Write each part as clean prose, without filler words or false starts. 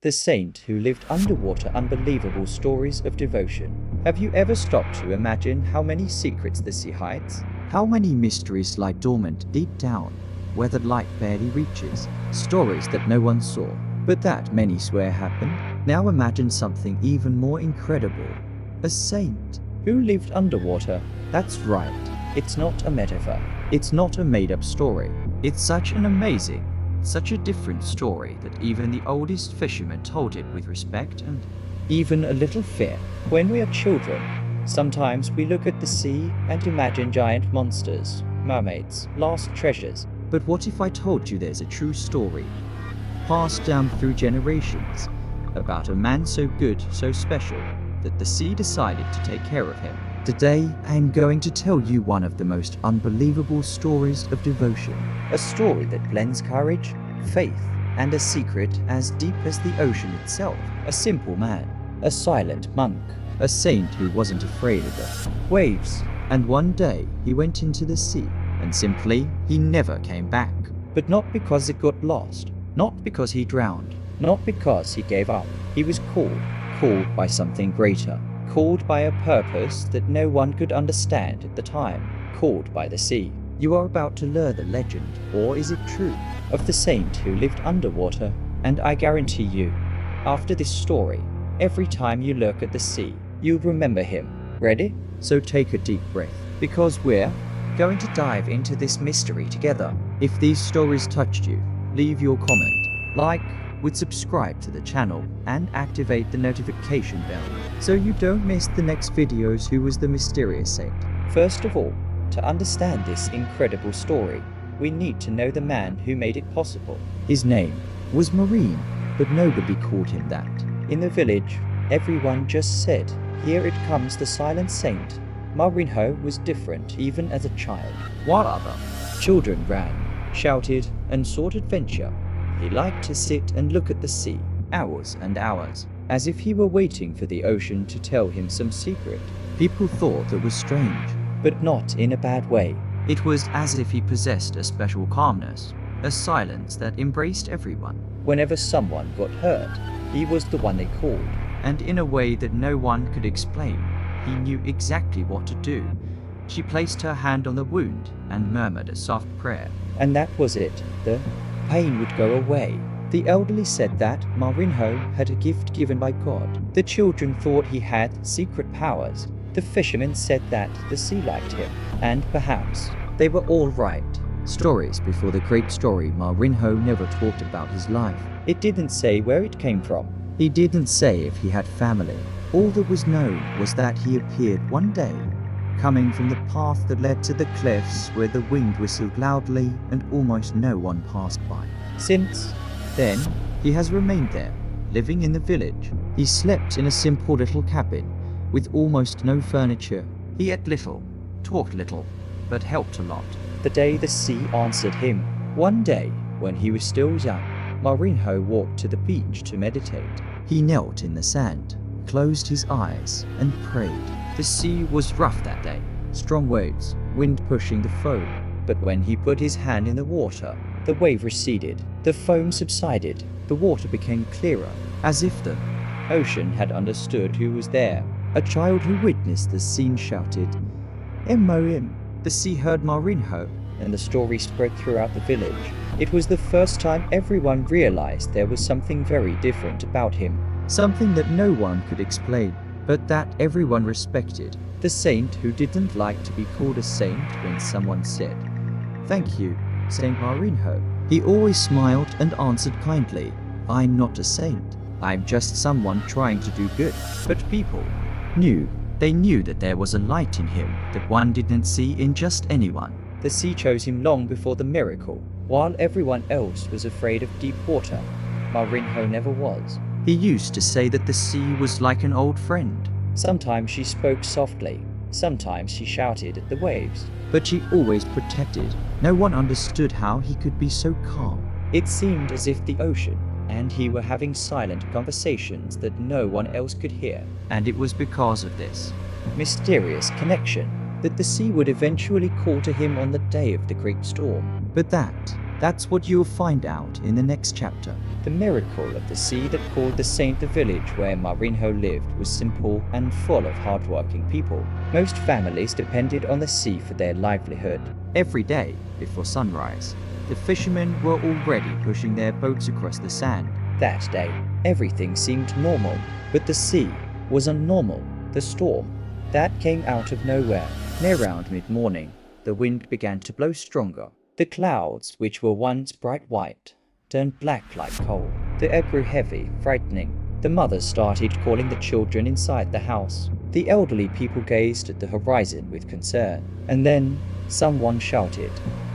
the saint who lived underwater. Unbelievable stories of devotion. Have you ever stopped to imagine how many secrets the sea hides? How many mysteries lie dormant deep down, where the light barely reaches? Stories that no one saw, but that many swear happened. Now imagine something even more incredible. A saint who lived underwater. That's right. It's not a metaphor. It's not a made-up story. It's such an amazing, such a different story that even the oldest fishermen told it with respect and even a little fear. When we are children, sometimes we look at the sea and imagine giant monsters, mermaids, lost treasures. But what if I told you there's a true story, passed down through generations, about a man so good, so special, that the sea decided to take care of him? Today, I am going to tell you one of the most unbelievable stories of devotion. A story that blends courage, faith, and a secret as deep as the ocean itself. A simple man, a silent monk, a saint who wasn't afraid of the waves. And one day, he went into the sea, and simply, he never came back. But not because it got lost, not because he drowned, not because he gave up. He was called by something greater. Called by a purpose that no one could understand at the time. Called by the sea. You are about to learn the legend, or is it true, of the saint who lived underwater, and I guarantee you, after this story, every time you look at the sea, you'll remember him. Ready? So take a deep breath, because we're going to dive into this mystery together. If these stories touched you, leave your comment, like, would subscribe to the channel, and activate the notification bell so you don't miss the next videos. Who was the mysterious saint? First of all, to understand this incredible story, we need to know the man who made it possible. His name was Marine, but nobody called him that. In the village, everyone just said, "Here it comes the silent saint." Marinho was different even as a child. While other children ran, shouted, and sought adventure, he liked to sit and look at the sea, hours and hours, as if he were waiting for the ocean to tell him some secret. People thought that was strange, but not in a bad way. It was as if he possessed a special calmness, a silence that embraced everyone. Whenever someone got hurt, he was the one they called, and in a way that no one could explain, he knew exactly what to do. She placed her hand on the wound and murmured a soft prayer, and that was it. The pain would go away. The elderly said that Marinho had a gift given by God. The children thought he had secret powers. The fishermen said that the sea liked him, and perhaps they were all right. Stories before the great story. Marinho never talked about his life. It didn't say where it came from. He didn't say if he had family. All that was known was that he appeared one day, coming from the path that led to the cliffs where the wind whistled loudly and almost no one passed by. Since then, he has remained there, living in the village. He slept in a simple little cabin, with almost no furniture. He ate little, talked little, but helped a lot. The day the sea answered him. One day, when he was still young, Marinho walked to the beach to meditate. He knelt in the sand, closed his eyes, and prayed. The sea was rough that day, strong waves, wind pushing the foam. But when he put his hand in the water, the wave receded, the foam subsided, the water became clearer, as if the ocean had understood who was there. A child who witnessed the scene shouted, "M.O.M." The sea heard Marinho, and the story spread throughout the village. It was the first time everyone realized there was something very different about him, something that no one could explain, but that everyone respected. The saint who didn't like to be called a saint. When someone said, "Thank you, Saint Marinho," he always smiled and answered kindly, "I'm not a saint. I'm just someone trying to do good." But people knew. They knew that there was a light in him that one didn't see in just anyone. The sea chose him long before the miracle. While everyone else was afraid of deep water, Marinho never was. He used to say that the sea was like an old friend. Sometimes she spoke softly, sometimes she shouted at the waves, but she always protected. No one understood how he could be so calm. It seemed as if the ocean and he were having silent conversations that no one else could hear. And it was because of this mysterious connection that the sea would eventually call to him on the day of the great storm. But that That's what you'll find out in the next chapter. The miracle of the sea that called the saint. The village where Marinho lived was simple and full of hardworking people. Most families depended on the sea for their livelihood. Every day, before sunrise, the fishermen were already pushing their boats across the sand. That day, everything seemed normal, but the sea was unnormal. The storm that came out of nowhere. Near around mid-morning, the wind began to blow stronger. The clouds, which were once bright white, turned black like coal. The air grew heavy, frightening. The mothers started calling the children inside the house. The elderly people gazed at the horizon with concern. And then someone shouted,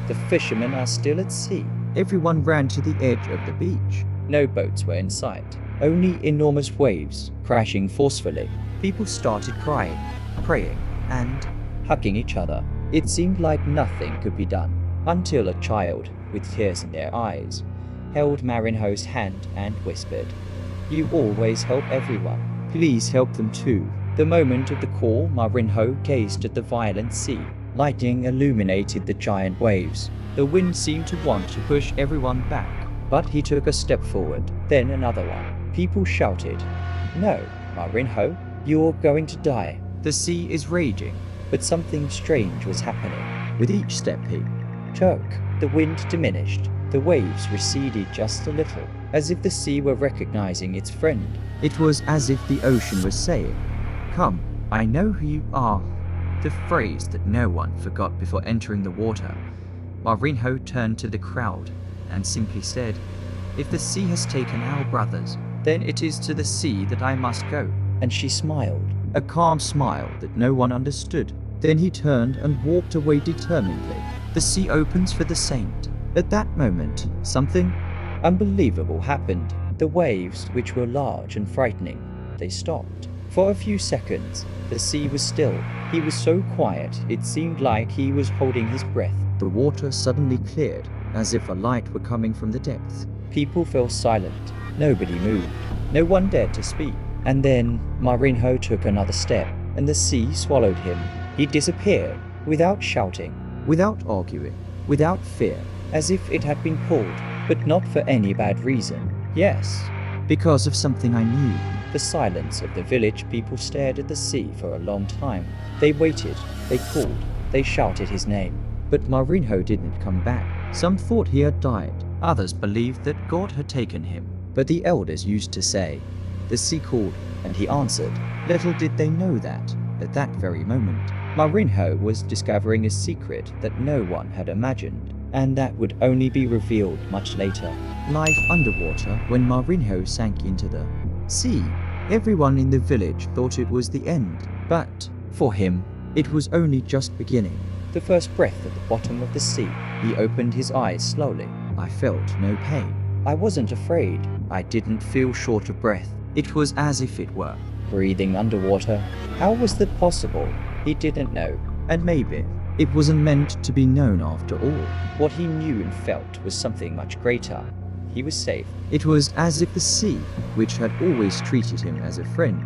"The fishermen are still at sea." Everyone ran to the edge of the beach. No boats were in sight, only enormous waves crashing forcefully. People started crying, praying, and hugging each other. It seemed like nothing could be done, until a child, with tears in their eyes, held Marinho's hand and whispered, "You always help everyone. Please help them too." The moment of the call, Marinho gazed at the violent sea. Lightning illuminated the giant waves. The wind seemed to want to push everyone back, but he took a step forward, then another one. People shouted, "No, Marinho, you're going to die." The sea is raging, but something strange was happening. With each step he took, the wind diminished. The waves receded just a little, as if the sea were recognizing its friend. It was as if the ocean was saying, "Come, I know who you are." The phrase that no one forgot before entering the water. Marinho turned to the crowd and simply said, "If the sea has taken our brothers, then it is to the sea that I must go." And she smiled, a calm smile that no one understood. Then he turned and walked away determinedly. The sea opens for the saint. At that moment, something unbelievable happened. The waves, which were large and frightening, they stopped. For a few seconds, the sea was still. He was so quiet, it seemed like he was holding his breath. The water suddenly cleared, as if a light were coming from the depths. People fell silent. Nobody moved. No one dared to speak. And then Marinho took another step, and the sea swallowed him. He disappeared, without shouting, without arguing, without fear, as if it had been pulled, but not for any bad reason. Yes, because of something I knew. The silence of the village people stared at the sea for a long time. They waited, they called, they shouted his name. But Marinho didn't come back. Some thought he had died. Others believed that God had taken him. But the elders used to say, "The sea called, and he answered." Little did they know that, at that very moment, Marinho was discovering a secret that no one had imagined, and that would only be revealed much later. Life underwater. When Marinho sank into the sea, everyone in the village thought it was the end. But for him, it was only just beginning. The first breath at the bottom of the sea, he opened his eyes slowly. I felt no pain. I wasn't afraid. I didn't feel short of breath. It was as if it were breathing underwater. How was that possible? He didn't know. And maybe it wasn't meant to be known after all. What he knew and felt was something much greater. He was safe. It was as if the sea, which had always treated him as a friend,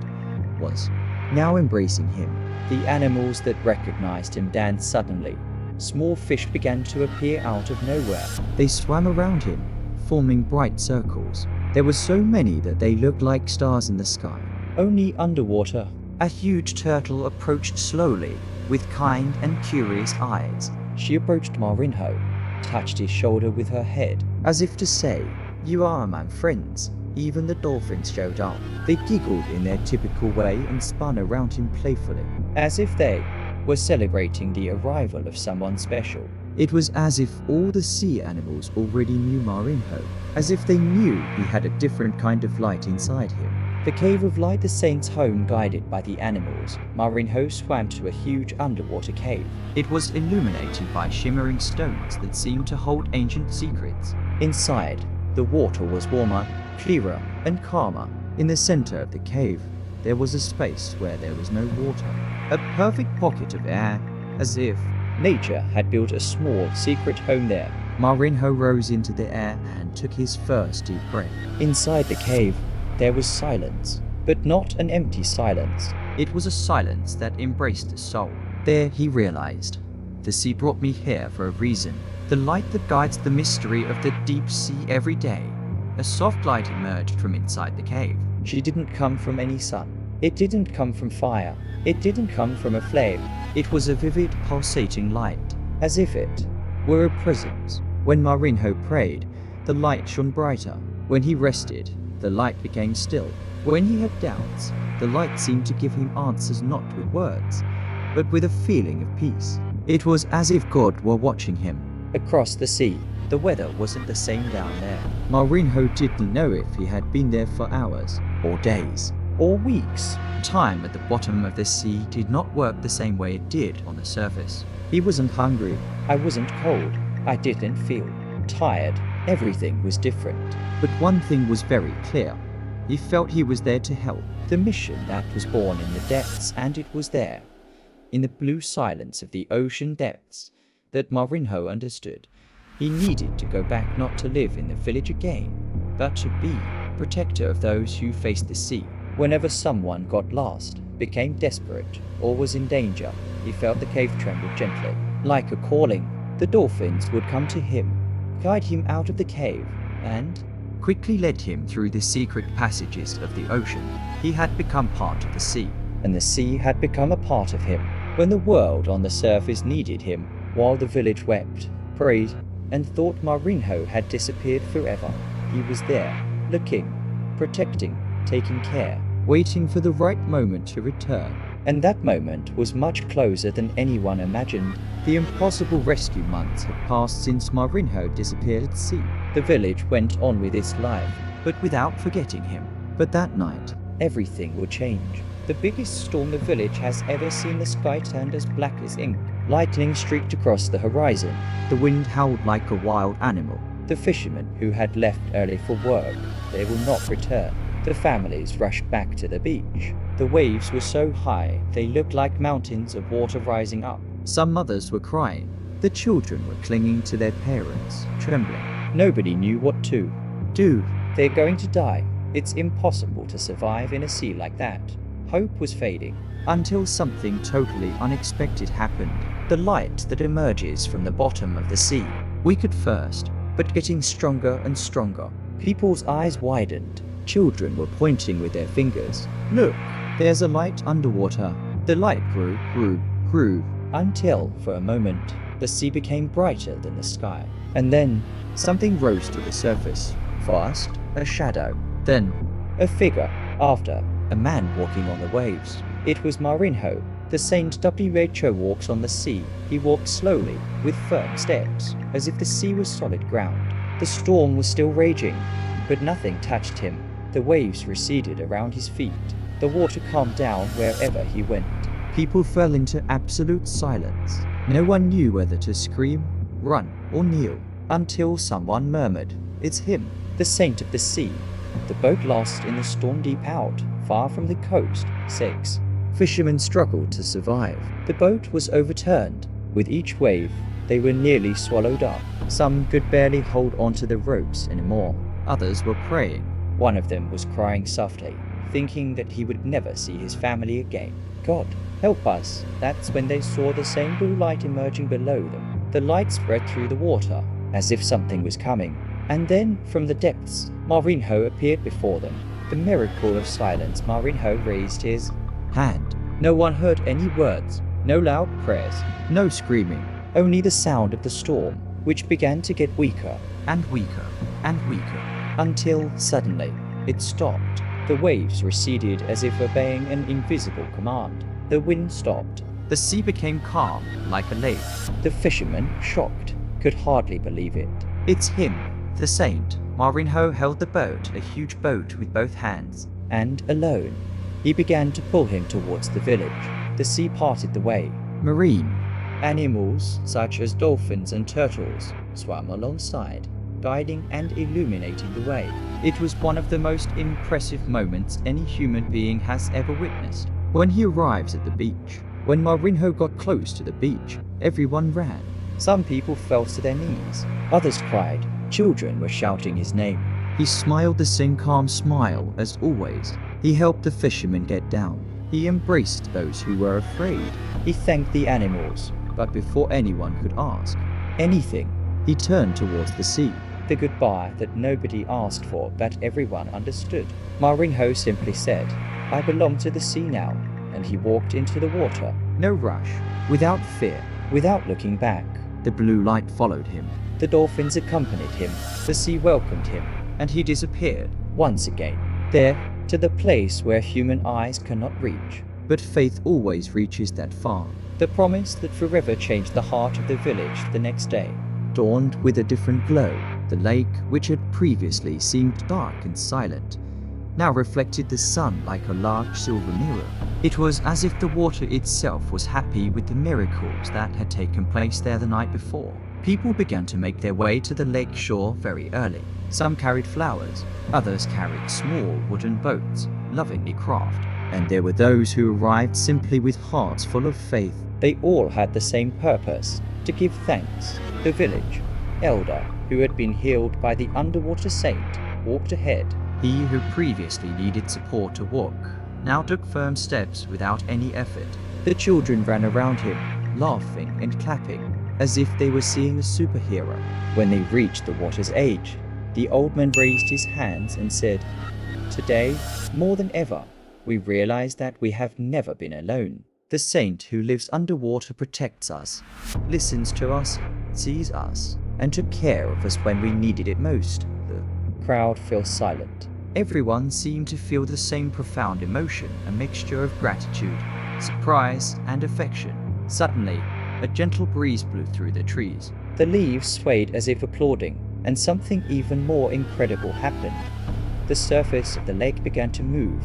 was now embracing him. The animals that recognized him danced suddenly. Small fish began to appear out of nowhere. They swam around him, forming bright circles. There were so many that they looked like stars in the sky. Only underwater, a huge turtle approached slowly, with kind and curious eyes. She approached Marinho, touched his shoulder with her head, as if to say, "You are my friends." Even the dolphins showed up. They giggled in their typical way and spun around him playfully, as if they were celebrating the arrival of someone special. It was as if all the sea animals already knew Marinho, as if they knew he had a different kind of light inside him. The cave of light, the saint's home, guided by the animals, Marinho swam to a huge underwater cave. It was illuminated by shimmering stones that seemed to hold ancient secrets. Inside, the water was warmer, clearer, and calmer. In the center of the cave, there was a space where there was no water, a perfect pocket of air, as if nature had built a small, secret home there. Marinho rose into the air and took his first deep breath. Inside the cave, there was silence, but not an empty silence. It was a silence that embraced the soul. There he realized, the sea brought me here for a reason. the light that guides the mystery of the deep sea every day. A soft light emerged from inside the cave. She didn't come from any sun. It didn't come from fire. It didn't come from a flame. It was a vivid, pulsating light, as if it were a presence. When Marinho prayed, the light shone brighter. When he rested, the light became still. When he had doubts, the light seemed to give him answers not with words, but with a feeling of peace. It was as if God were watching him. Across the sea, the weather wasn't the same down there. Marinho didn't know if he had been there for hours, or days, or weeks. Time at the bottom of the sea did not work the same way it did on the surface. He wasn't hungry. I wasn't cold. I didn't feel tired. Everything was different. But one thing was very clear. He felt he was there to help. The mission that was born in the depths, and it was there, in the blue silence of the ocean depths, that Marinho understood. He needed to go back, not to live in the village again, but to be protector of those who faced the sea. Whenever someone got lost, became desperate, or was in danger, he felt the cave tremble gently. Like a calling, the dolphins would come to him, guide him out of the cave, and quickly led him through the secret passages of the ocean. He had become part of the sea, and the sea had become a part of him. When the world on the surface needed him, while the village wept, prayed, and thought Marinho had disappeared forever, he was there, looking, protecting, taking care, waiting for the right moment to return. And that moment was much closer than anyone imagined. The impossible rescue months had passed since Marinho disappeared at sea. The village went on with its life, but without forgetting him. But that night, everything would change. The biggest storm the village has ever seen. The sky turned as black as ink. Lightning streaked across the horizon. The wind howled like a wild animal. The fishermen who had left early for work, they will not return. The families rushed back to the beach. The waves were so high, they looked like mountains of water rising up. Some mothers were crying. The children were clinging to their parents, trembling. Nobody knew what to do. They're going to die. It's impossible to survive in a sea like that. Hope was fading, until something totally unexpected happened. The light that emerges from the bottom of the sea. Weak at first, but getting stronger and stronger. People's eyes widened. Children were pointing with their fingers. Look, there's a light underwater. The light grew, until, for a moment, the sea became brighter than the sky. And then, something rose to the surface. First, a shadow. Then, a figure. After, a man walking on the waves. It was Marinho, the Saint WHO walks on the sea. He walked slowly, with firm steps, as if the sea was solid ground. The storm was still raging, but nothing touched him. The waves receded around his feet. The water calmed down wherever he went. People fell into absolute silence. No one knew whether to scream, run, or kneel, until someone murmured, "It's him, the saint of the sea." The boat lost in the storm deep out, far from the coast. 6. Fishermen struggled to survive. The boat was overturned. With each wave, they were nearly swallowed up. Some could barely hold onto the ropes anymore. Others were praying. One of them was crying softly, thinking that he would never see his family again. "God, help us." That's when they saw the same blue light emerging below them. The light spread through the water, as if something was coming. And then, from the depths, Marinho appeared before them. The miracle of silence. Marinho raised his hand. No one heard any words, no loud prayers, no screaming, only the sound of the storm, which began to get weaker and weaker and weaker, until suddenly it stopped. The waves receded as if obeying an invisible command. The wind stopped. The sea became calm, like a lake. The fisherman, shocked, could hardly believe it. "It's him, the saint." Marinho held the boat, a huge boat, with both hands, and alone, he began to pull him towards the village. The sea parted the way. Marine animals, such as dolphins and turtles, swam alongside, guiding and illuminating the way. It was one of the most impressive moments any human being has ever witnessed. When he arrives at the beach, when Marinho got close to the beach, everyone ran. Some people fell to their knees. Others cried. Children were shouting his name. He smiled the same calm smile as always. He helped the fishermen get down. He embraced those who were afraid. He thanked the animals, but before anyone could ask anything, He turned towards the sea, the goodbye that nobody asked for but everyone understood. Marinho simply said, "I belong to the sea now," and he walked into the water. No rush, without fear, without looking back. The blue light followed him. The dolphins accompanied him. The sea welcomed him, and he disappeared once again. There, to the place where human eyes cannot reach. But faith always reaches that far. The promise that forever changed the heart of the village the next day dawned with a different glow. The lake, which had previously seemed dark and silent, now reflected the sun like a large silver mirror. It was as if the water itself was happy with the miracles that had taken place there the night before. People began to make their way to the lake shore very early. Some carried flowers, others carried small wooden boats, lovingly crafted. And there were those who arrived simply with hearts full of faith. They all had the same purpose, to give thanks. The village elder, who had been healed by the underwater saint, walked ahead. He who previously needed support to walk, now took firm steps without any effort. The children ran around him, laughing and clapping, as if they were seeing a superhero. When they reached the water's edge, the old man raised his hands and said, "Today, more than ever, we realize that we have never been alone. The saint who lives underwater protects us, listens to us, sees us, and took care of us when we needed it most." The crowd fell silent. Everyone seemed to feel the same profound emotion, a mixture of gratitude, surprise, and affection. Suddenly, a gentle breeze blew through the trees. The leaves swayed as if applauding, and something even more incredible happened. The surface of the lake began to move,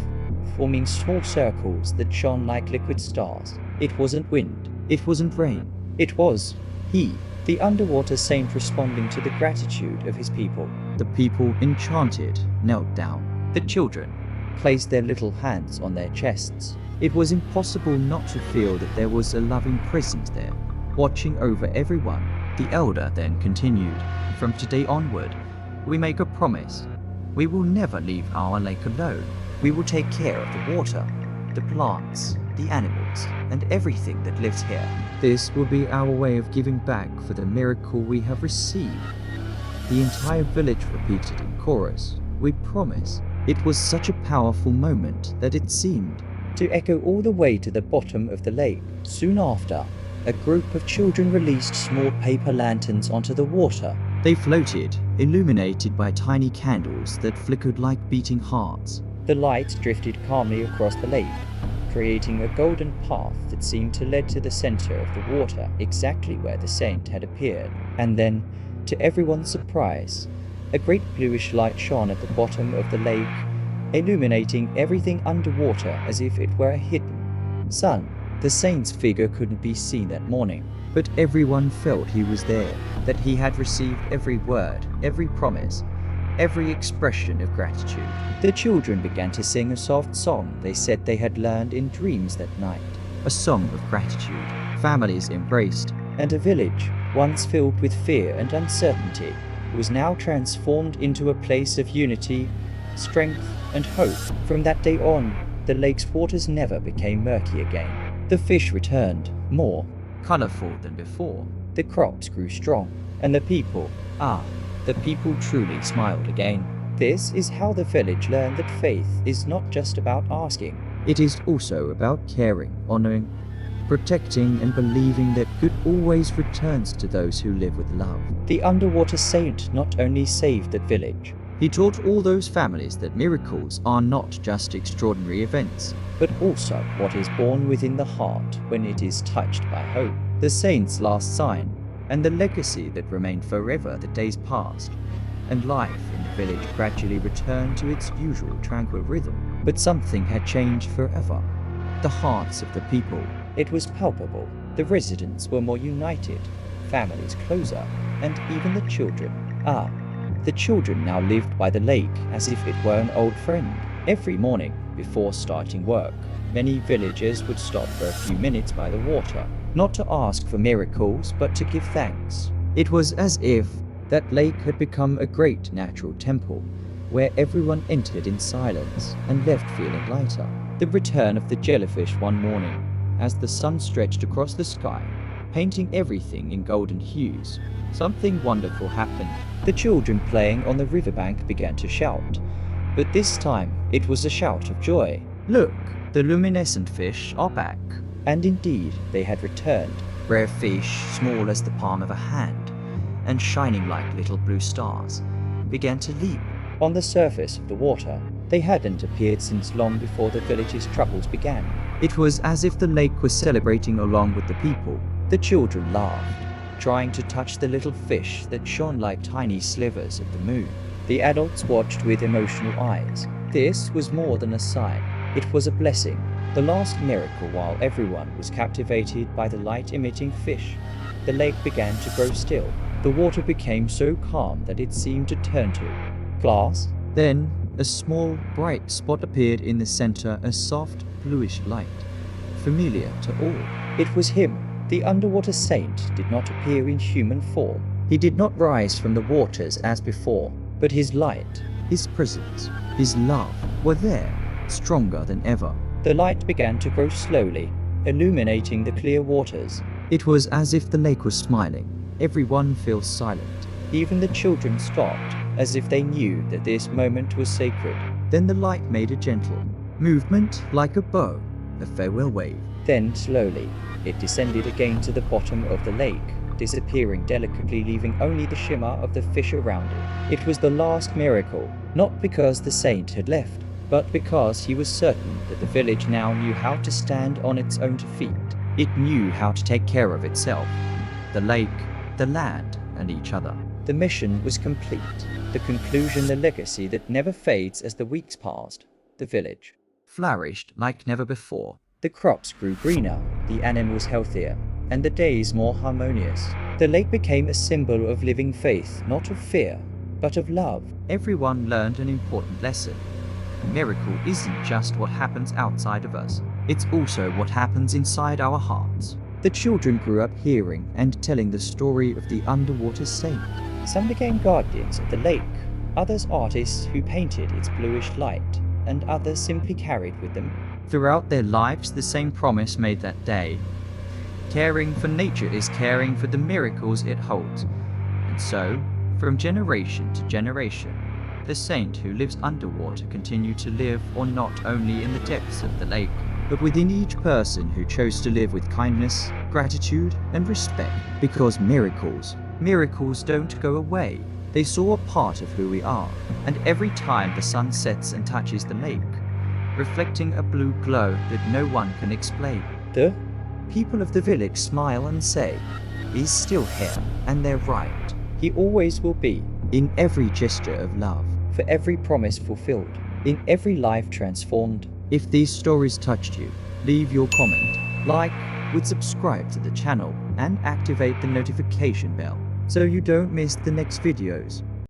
forming small circles that shone like liquid stars. It wasn't wind, it wasn't rain, it was he, the underwater saint, responding to the gratitude of his people. The people, enchanted, knelt down. The children placed their little hands on their chests. It was impossible not to feel that there was a loving presence there, watching over everyone. The elder then continued, "From today onward, we make a promise. We will never leave our lake alone. We will take care of the water, the plants, the animals, and everything that lives here. This will be our way of giving back for the miracle we have received." The entire village repeated in chorus, "We promise." It was such a powerful moment that it seemed to echo all the way to the bottom of the lake. Soon after, a group of children released small paper lanterns onto the water. They floated, illuminated by tiny candles that flickered like beating hearts. The light drifted calmly across the lake, creating a golden path that seemed to lead to the center of the water, exactly where the saint had appeared. And then, to everyone's surprise, a great bluish light shone at the bottom of the lake, illuminating everything underwater as if it were a hidden sun. The saint's figure couldn't be seen that morning, but everyone felt he was there, that he had received every word, every promise, every expression of gratitude. The children began to sing a soft song they said they had learned in dreams that night, a song of gratitude. Families embraced, and a village, once filled with fear and uncertainty, was now transformed into a place of unity, strength, and hope. From that day on, the lake's waters never became murky again. The fish returned, more colorful than before. The crops grew strong, and the people truly smiled again. This is how the village learned that faith is not just about asking. It is also about caring, honoring, protecting, and believing that good always returns to those who live with love. The underwater saint not only saved that village, he taught all those families that miracles are not just extraordinary events, but also what is born within the heart when it is touched by hope. The saint's last sign, and the legacy that remained forever. The days passed, and life in the village gradually returned to its usual tranquil rhythm. But something had changed forever. The hearts of the people. It was palpable. The residents were more united, families closer, and even the children. The children now lived by the lake as if it were an old friend. Every morning, before starting work, many villagers would stop for a few minutes by the water, not to ask for miracles, but to give thanks. It was as if that lake had become a great natural temple, where everyone entered in silence and left feeling lighter. The return of the jellyfish one morning, as the sun stretched across the sky, painting everything in golden hues. Something wonderful happened. The children playing on the riverbank began to shout. But this time, it was a shout of joy. Look, the luminescent fish are back. And indeed, they had returned. Rare fish, small as the palm of a hand, and shining like little blue stars, began to leap on the surface of the water. They hadn't appeared since long before the village's troubles began. It was as if the lake was celebrating along with the people. The children laughed, trying to touch the little fish that shone like tiny slivers of the moon. The adults watched with emotional eyes. This was more than a sign. It was a blessing, the last miracle. While everyone was captivated by the light-emitting fish, the lake began to grow still. The water became so calm that it seemed to turn to glass. Then, a small, bright spot appeared in the center, a soft, bluish light, familiar to all. It was him. The underwater saint did not appear in human form. He did not rise from the waters as before, but his light, his presence, his love were there, stronger than ever. The light began to grow slowly, illuminating the clear waters. It was as if the lake was smiling. Everyone fell silent. Even the children stopped, as if they knew that this moment was sacred. Then the light made a gentle movement like a bow, a farewell wave. Then, slowly, it descended again to the bottom of the lake, disappearing delicately, leaving only the shimmer of the fish around it. It was the last miracle, not because the saint had left, but because he was certain that the village now knew how to stand on its own 2 feet. It knew how to take care of itself, the lake, the land, and each other. The mission was complete. The conclusion, the legacy that never fades as the weeks passed. The village flourished like never before. The crops grew greener, the animals healthier, and the days more harmonious. The lake became a symbol of living faith, not of fear, but of love. Everyone learned an important lesson. A miracle isn't just what happens outside of us. It's also what happens inside our hearts. The children grew up hearing and telling the story of the underwater saint. Some became guardians of the lake, others artists who painted its bluish light, and others simply carried with them throughout their lives the same promise made that day. Caring for nature is caring for the miracles it holds. And so, from generation to generation, the saint who lives underwater continued to live, or not only in the depths of the lake, but within each person who chose to live with kindness, gratitude, and respect. Because miracles don't go away. They saw a part of who we are, and every time the sun sets and touches the lake, reflecting a blue glow that no one can explain, the people of the village smile and say, "He's still here," and they're right. He always will be, in every gesture of love, for every promise fulfilled, in every life transformed. If these stories touched you, leave your comment, like, subscribe to the channel, and activate the notification bell so you don't miss the next videos.